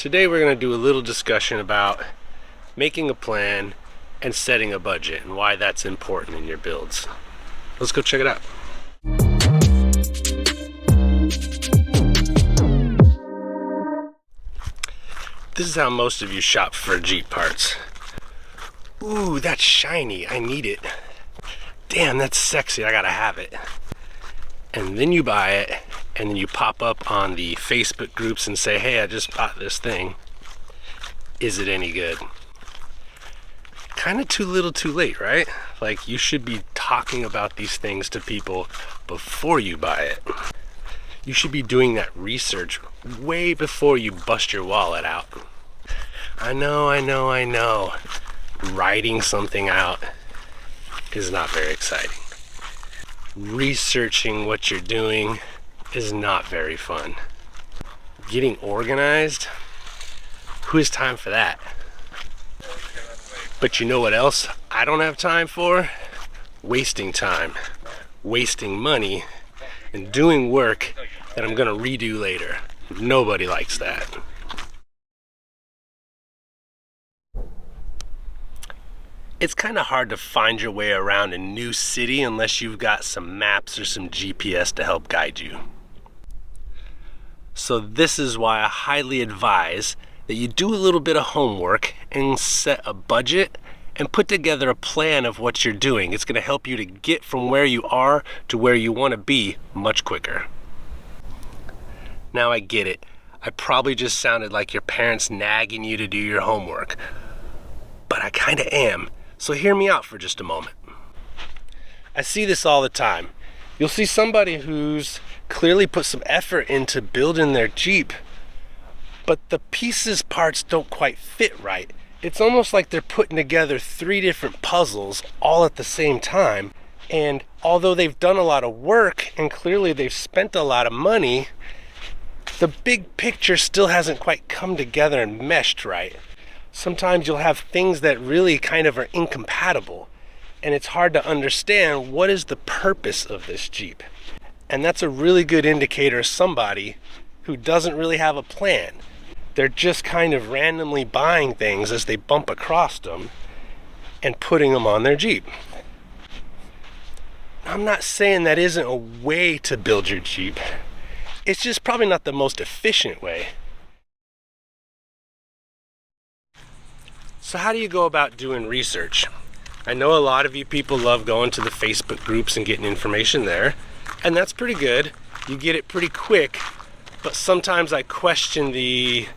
Today we're going to do a little discussion about making a plan and setting a budget and why that's important in your builds. Let's go check it out. This is how most of you shop for Jeep parts. Ooh, that's shiny, I need it. Damn, that's sexy, I gotta have it. And then you buy it, and then you pop up on the Facebook groups and say, hey, I just bought this thing. Is it any good? Kind of too little too late, right? Like, you should be talking about these things to people before you buy it. You should be doing that research way before you bust your wallet out. I know. Writing something out is not very exciting. Researching what you're doing is not very fun. Getting organized, who has time for that? But you know what else I don't have time for? Wasting time, wasting money, and doing work that I'm gonna redo later. Nobody likes that. It's kind of hard to find your way around a new city unless you've got some maps or some GPS to help guide you. So this is why I highly advise that you do a little bit of homework and set a budget and put together a plan of what you're doing. It's going to help you to get from where you are to where you want to be much quicker. Now I get it. I probably just sounded like your parents nagging you to do your homework, but I kind of am. So hear me out for just a moment. I see this all the time. You'll see somebody who's clearly put some effort into building their Jeep, but the parts don't quite fit right. It's almost like they're putting together 3 different puzzles all at the same time. And although they've done a lot of work and clearly they've spent a lot of money, the big picture still hasn't quite come together and meshed right. Sometimes you'll have things that really kind of are incompatible, and it's hard to understand what is the purpose of this Jeep. And that's a really good indicator of somebody who doesn't really have a plan. They're just kind of randomly buying things as they bump across them and putting them on their Jeep. I'm not saying that isn't a way to build your Jeep. It's just probably not the most efficient way. So how do you go about doing research? I know a lot of you people love going to the Facebook groups and getting information there, and that's pretty good. You get it pretty quick, but sometimes I question the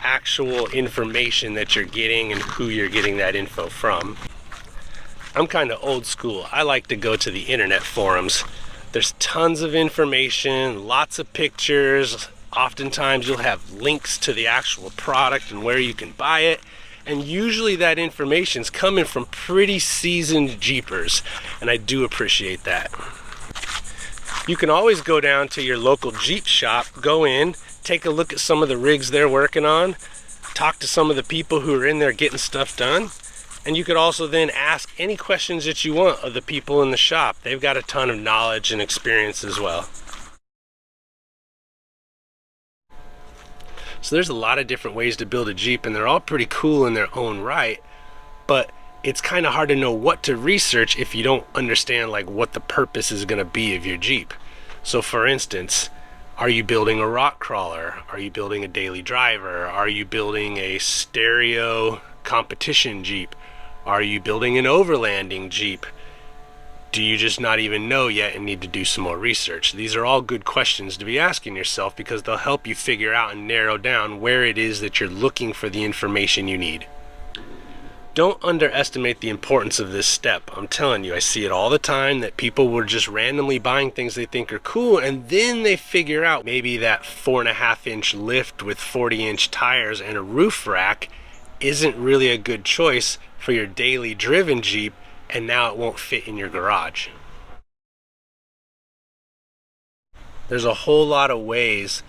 actual information that you're getting and who you're getting that info from. I'm kind of old school. I like to go to the internet forums. There's tons of information, lots of pictures. Oftentimes you'll have links to the actual product and where you can buy it. And usually that information's coming from pretty seasoned Jeepers, and I do appreciate that. You can always go down to your local Jeep shop, go in, take a look at some of the rigs they're working on, talk to some of the people who are in there getting stuff done, and you could also then ask any questions that you want of the people in the shop. They've got a ton of knowledge and experience as well. So there's a lot of different ways to build a Jeep, and they're all pretty cool in their own right, but it's kind of hard to know what to research if you don't understand like what the purpose is going to be of your Jeep. So for instance, are you building a rock crawler? Are you building a daily driver? Are you building a stereo competition Jeep? Are you building an overlanding Jeep? Do you just not even know yet and need to do some more research? These are all good questions to be asking yourself because they'll help you figure out and narrow down where it is that you're looking for the information you need. Don't underestimate the importance of this step. I'm telling you, I see it all the time that people were just randomly buying things they think are cool, and then they figure out maybe that 4.5-inch lift with 40-inch tires and a roof rack isn't really a good choice for your daily driven Jeep, and now it won't fit in your garage. There's a whole lot of ways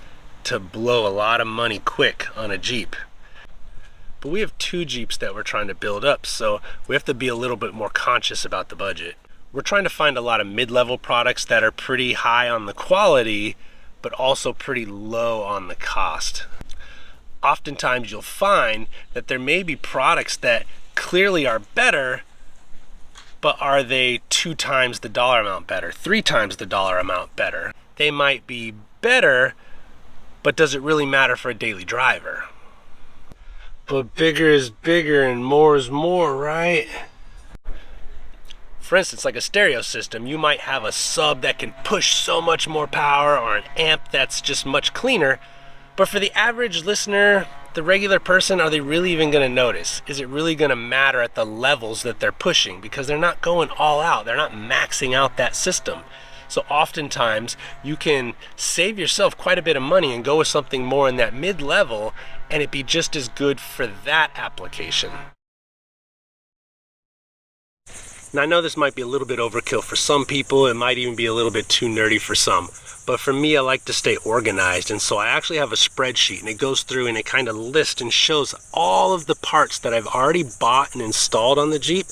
to blow a lot of money quick on a Jeep. But we have 2 Jeeps that we're trying to build up, so we have to be a little bit more conscious about the budget. We're trying to find a lot of mid-level products that are pretty high on the quality, but also pretty low on the cost. oftentimes you'll find that there may be products that clearly are better, but are they 2 times the dollar amount better, 3 times the dollar amount better? They might be better, but does it really matter for a daily driver? But bigger is bigger and more is more, right? For instance, like a stereo system, you might have a sub that can push so much more power, or an amp that's just much cleaner, but for the average listener, the regular person, are they really even going to notice? Is it really going to matter at the levels that they're pushing? Because they're not going all out. They're not maxing out that system. So oftentimes you can save yourself quite a bit of money and go with something more in that mid-level, and it be just as good for that application. Now I know this might be a little bit overkill for some people. It might even be a little bit too nerdy for some. But for me, I like to stay organized, and so I actually have a spreadsheet, and it goes through and it kind of lists and shows all of the parts that I've already bought and installed on the Jeep,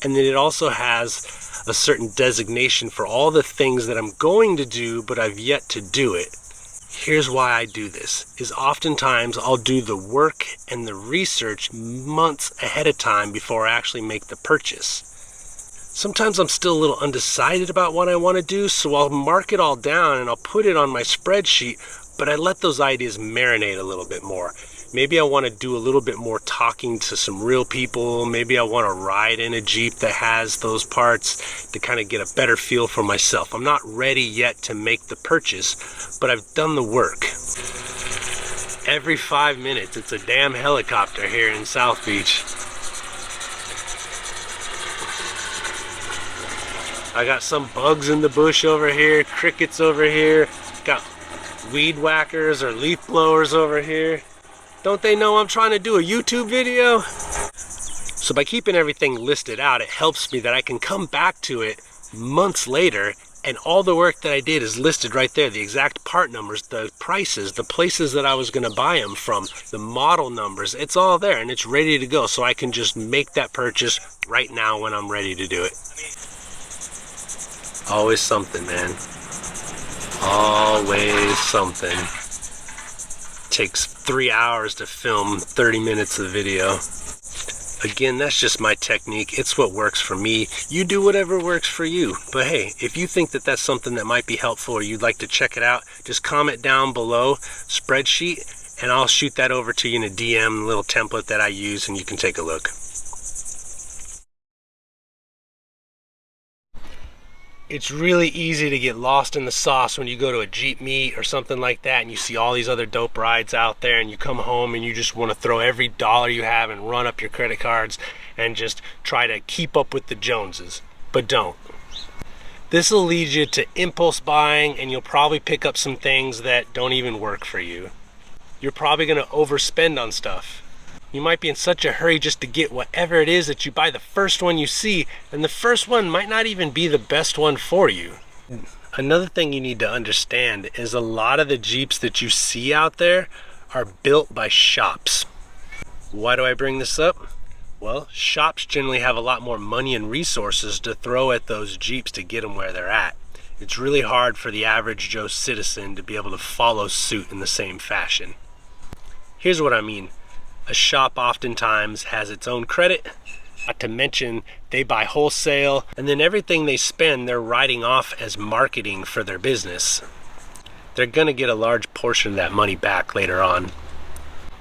and then it also has a certain designation for all the things that I'm going to do but I've yet to do it. Here's why I do this, is oftentimes I'll do the work and the research months ahead of time before I actually make the purchase. Sometimes I'm still a little undecided about what I want to do, so I'll mark it all down and I'll put it on my spreadsheet, but I let those ideas marinate a little bit more. Maybe I want to do a little bit more talking to some real people. Maybe I want to ride in a Jeep that has those parts to kind of get a better feel for myself. I'm not ready yet to make the purchase, but I've done the work. Every 5 minutes, it's a damn helicopter here in South Beach. I got some bugs in the bush over here, crickets over here, got weed whackers or leaf blowers over here. Don't they know I'm trying to do a YouTube video? So by keeping everything listed out, it helps me that I can come back to it months later and all the work that I did is listed right there. The exact part numbers, the prices, the places that I was gonna buy them from, the model numbers, it's all there and it's ready to go. So I can just make that purchase right now when I'm ready to do it. Always something, man. Always something. Takes 3 hours to film 30 minutes of video. Again, that's just my technique. It's what works for me. You do whatever works for you. But hey, if you think that that's something that might be helpful or you'd like to check it out, just comment down below, spreadsheet, and I'll shoot that over to you in a DM, little template that I use, and you can take a look. It's really easy to get lost in the sauce when you go to a Jeep meet or something like that and you see all these other dope rides out there and you come home and you just want to throw every dollar you have and run up your credit cards and just try to keep up with the Joneses. But don't. This will lead you to impulse buying and you'll probably pick up some things that don't even work for you. You're probably going to overspend on stuff. You might be in such a hurry just to get whatever it is that you buy the first one you see, and the first one might not even be the best one for you. Another thing you need to understand is a lot of the Jeeps that you see out there are built by shops. Why do I bring this up? Well, shops generally have a lot more money and resources to throw at those Jeeps to get them where they're at. It's really hard for the average Joe citizen to be able to follow suit in the same fashion. Here's what I mean. A shop oftentimes has its own credit, not to mention they buy wholesale, and then everything they spend they're writing off as marketing for their business. They're gonna get a large portion of that money back later on.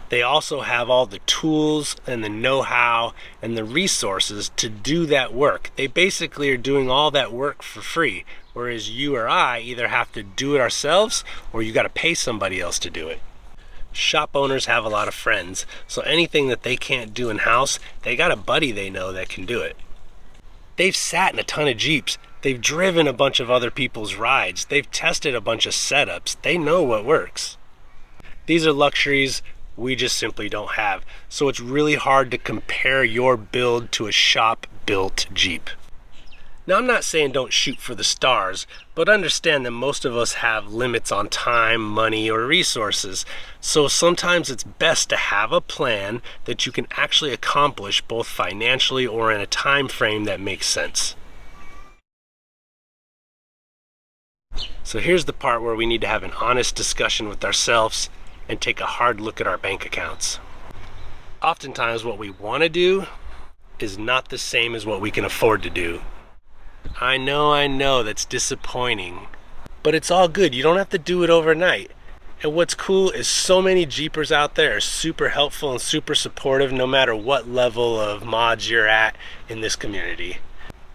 They also have all the tools and the know-how and the resources to do that work. They basically are doing all that work for free, whereas you or I either have to do it ourselves or you gotta pay somebody else to do it. Shop owners have a lot of friends, so anything that they can't do in-house, they got a buddy they know that can do it. They've sat in a ton of Jeeps. They've driven a bunch of other people's rides. They've tested a bunch of setups. They know what works. These are luxuries we just simply don't have, so it's really hard to compare your build to a shop-built Jeep. Now, I'm not saying don't shoot for the stars, but understand that most of us have limits on time, money, or resources. So sometimes it's best to have a plan that you can actually accomplish both financially or in a time frame that makes sense. So here's the part where we need to have an honest discussion with ourselves and take a hard look at our bank accounts. Oftentimes what we want to do is not the same as what we can afford to do. I know, that's disappointing, but it's all good. You don't have to do it overnight. And what's cool is so many Jeepers out there are super helpful and super supportive no matter what level of mods you're at in this community.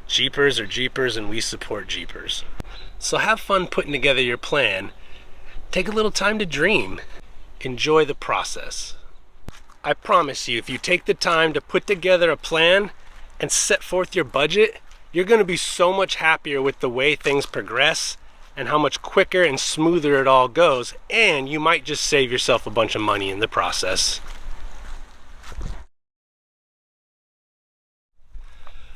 Jeepers are Jeepers and we support Jeepers. So have fun putting together your plan. Take a little time to dream. Enjoy the process. I promise you, if you take the time to put together a plan and set forth your budget, you're going to be so much happier with the way things progress and how much quicker and smoother it all goes, and you might just save yourself a bunch of money in the process.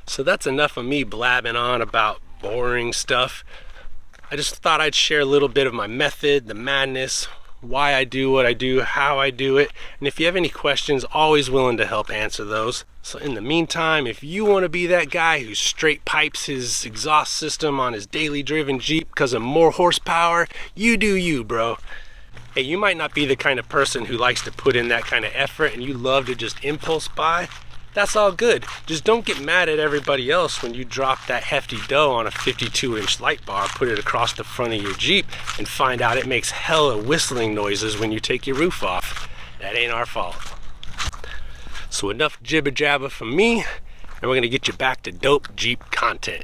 So that's enough of me blabbing on about boring stuff. I just thought I'd share a little bit of my method, the madness, why I do what I do, how I do it, and if you have any questions, always willing to help answer those. So in the meantime, if you want to be that guy who straight pipes his exhaust system on his daily driven Jeep because of more horsepower, you do you, bro. Hey, you might not be the kind of person who likes to put in that kind of effort and you love to just impulse buy. That's all good. Just don't get mad at everybody else when you drop that hefty dough on a 52-inch light bar, put it across the front of your Jeep, and find out it makes hella whistling noises when you take your roof off. That ain't our fault. So enough jibber jabber from me, and we're gonna get you back to dope Jeep content.